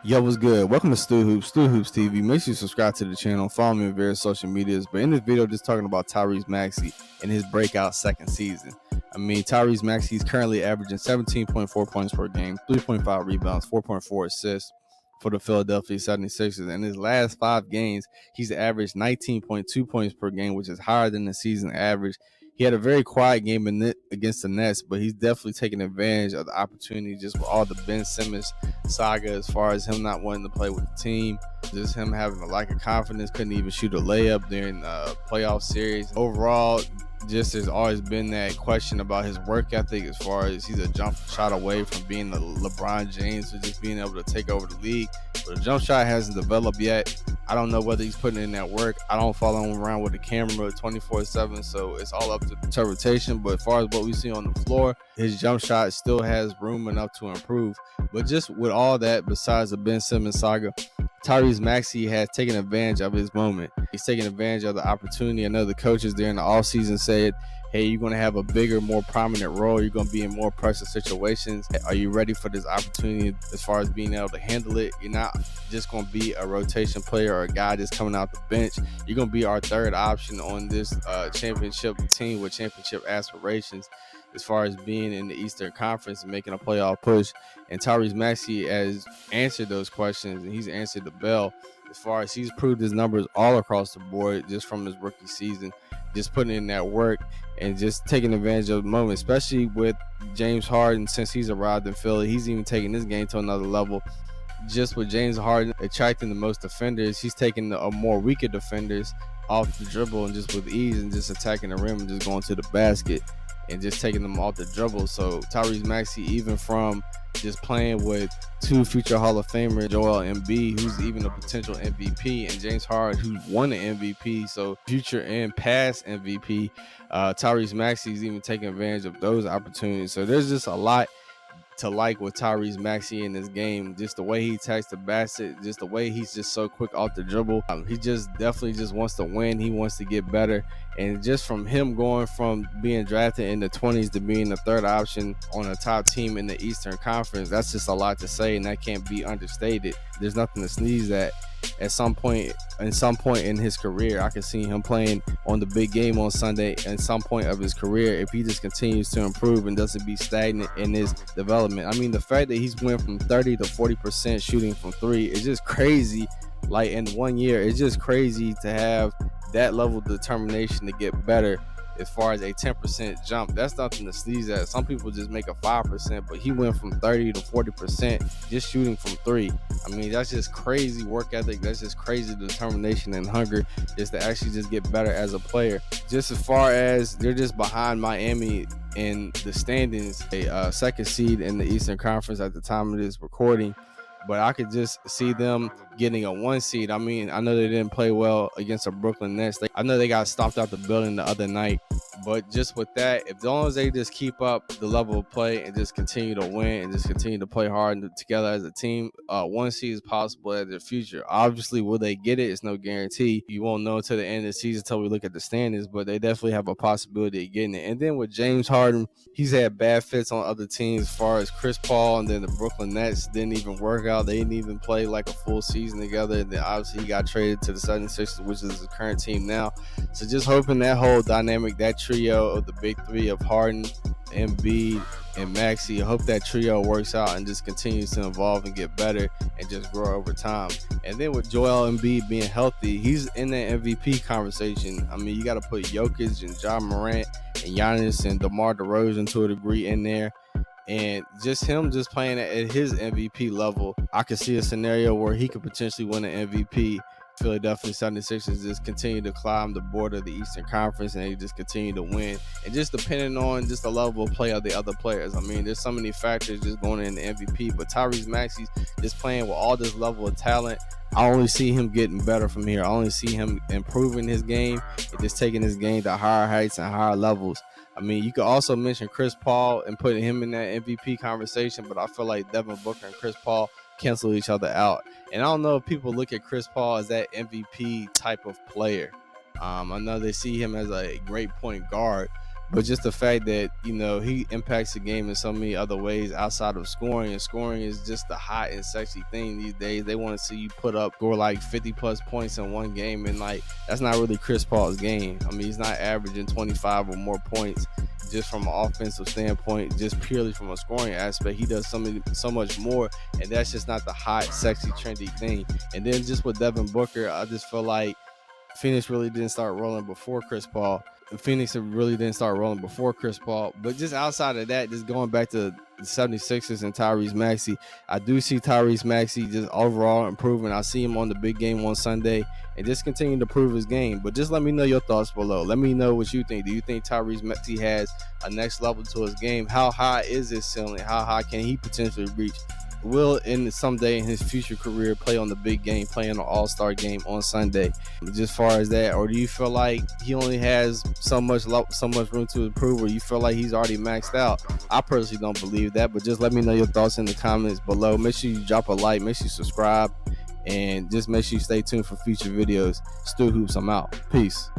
Yo, what's good? Welcome to Stu Hoops TV. Make sure you subscribe to the channel, follow me on various social medias. But in this video, just talking about Tyrese Maxey and his breakout second season. Tyrese Maxey is currently averaging 17.4 points per game, 3.5 rebounds, 4.4 assists for the Philadelphia 76ers. In his last 5 games, he's averaged 19.2 points per game, which is higher than the season average. He had a very quiet game against the Nets, but he's definitely taking advantage of the opportunity just with all the Ben Simmons saga as far as him not wanting to play with the team, just him having a lack of confidence, couldn't even shoot a layup during the playoff series. Overall, just there's always been that question about his work ethic as far as he's a jump shot away from being the LeBron James or just being able to take over the league. But the jump shot hasn't developed yet. I don't know whether he's putting in that work. I don't follow him around with a camera 24/7, so it's all up to interpretation. But as far as what we see on the floor, his jump shot still has room enough to improve. But just with all that, besides the Ben Simmons saga, Tyrese Maxey has taken advantage of his moment. He's taking advantage of the opportunity. I know the coaches during the offseason said, hey, you're going to have a bigger, more prominent role. You're going to be in more pressure situations. Are you ready for this opportunity as far as being able to handle it? You're not just going to be a rotation player or a guy just coming out the bench. You're going to be our third option on this championship team with championship aspirations as far as being in the Eastern Conference and making a playoff push. And Tyrese Maxey has answered those questions, and he's answered the bell as far as he's proved his numbers all across the board just from his rookie season, just putting in that work and just taking advantage of the moment, especially with James Harden. Since he's arrived in Philly, he's even taking this game to another level. Just with James Harden attracting the most defenders, he's taking the more weaker defenders off the dribble and just with ease and just attacking the rim and just going to the basket and just taking them off the dribble. So Tyrese Maxey, even from just playing with two future Hall of Famer, Joel Embid, who's even a potential MVP, and James Harden, who won the MVP, so future and past MVP, Tyrese Maxey is even taking advantage of those opportunities. So there's just a lot to like with Tyrese Maxey in this game. Just the way he attacks the basket, just the way he's just so quick off the dribble. He just definitely just wants to win. He wants to get better. And just from him going from being drafted in the 20s to being the third option on a top team in the Eastern Conference, that's just a lot to say, and that can't be understated. There's nothing to sneeze at. At some point in his career, I can see him playing on the big game on Sunday at some point of his career if he just continues to improve and doesn't be stagnant in his development. I mean, the fact that he's went from 30 to 40% shooting from three is just crazy. Like in 1 year, it's just crazy to have that level of determination to get better. As far as a 10% jump, that's nothing to sneeze at. Some people just make a 5%, but he went from 30 to 40% just shooting from three. I mean, that's just crazy work ethic. That's just crazy determination and hunger just to actually just get better as a player. Just as far as they're just behind Miami in the standings, a second seed in the Eastern Conference at the time of this recording. But I could just see them getting a 1 seed. I mean, I know they didn't play well against the Brooklyn Nets. I know they got stomped out the building the other night. But just with that, as long as they just keep up the level of play and just continue to win and just continue to play hard together as a team, 1 seed is possible in the future. Obviously, will they get it? It's no guarantee. You won't know until the end of the season until we look at the standings, but they definitely have a possibility of getting it. And then with James Harden, he's had bad fits on other teams as far as Chris Paul, and then the Brooklyn Nets didn't even work out. They didn't even play like a full season together. And then obviously he got traded to the 76ers, which is his current team now. So just hoping that whole dynamic, that trio of the big three of Harden, Embid, and Maxey, I hope that trio works out and just continues to evolve and get better and just grow over time. And then with Joel Embid being healthy, he's in that MVP conversation. I mean, you got to put Jokic and Ja Morant and Giannis and DeMar DeRozan to a degree in there. And just him just playing at his MVP level, I could see a scenario where he could potentially win an MVP. Philadelphia 76ers just continue to climb the board of the Eastern Conference and they just continue to win. And just depending on just the level of play of the other players. I mean, there's so many factors just going in the MVP, but Tyrese Maxey's just playing with all this level of talent. I only see him getting better from here. I only see him improving his game and just taking his game to higher heights and higher levels. I mean, you could also mention Chris Paul and putting him in that MVP conversation, but I feel like Devin Booker and Chris Paul cancel each other out. And I don't know if people look at Chris Paul as that MVP type of player. I know they see him as a great point guard, but just the fact that, you know, he impacts the game in so many other ways outside of scoring, and scoring is just the hot and sexy thing these days. They want to see you score like 50 plus points in one game, and like that's not really Chris Paul's game. I mean, he's not averaging 25 or more points just from an offensive standpoint, just purely from a scoring aspect. He does so much more, and that's just not the hot, sexy, trendy thing. And then just with Devin Booker, I just feel like Phoenix really didn't start rolling before Chris Paul. But just outside of that, just going back to the 76ers and Tyrese Maxey, I do see Tyrese Maxey just overall improving. I see him on the big game on Sunday and just continue to prove his game. But just let me know your thoughts below. Let me know what you think. Do you think Tyrese Maxey has a next level to his game? How high is his ceiling? How high can he potentially reach? Will someday in his future career play on the big game, play in an all-star game on Sunday? Just far as that, or do you feel like he only has so much room to improve, or you feel like he's already maxed out? I personally don't believe that, but just let me know your thoughts in the comments below. Make sure you drop a like, make sure you subscribe, and just make sure you stay tuned for future videos. Stu Hoops, I'm out. Peace.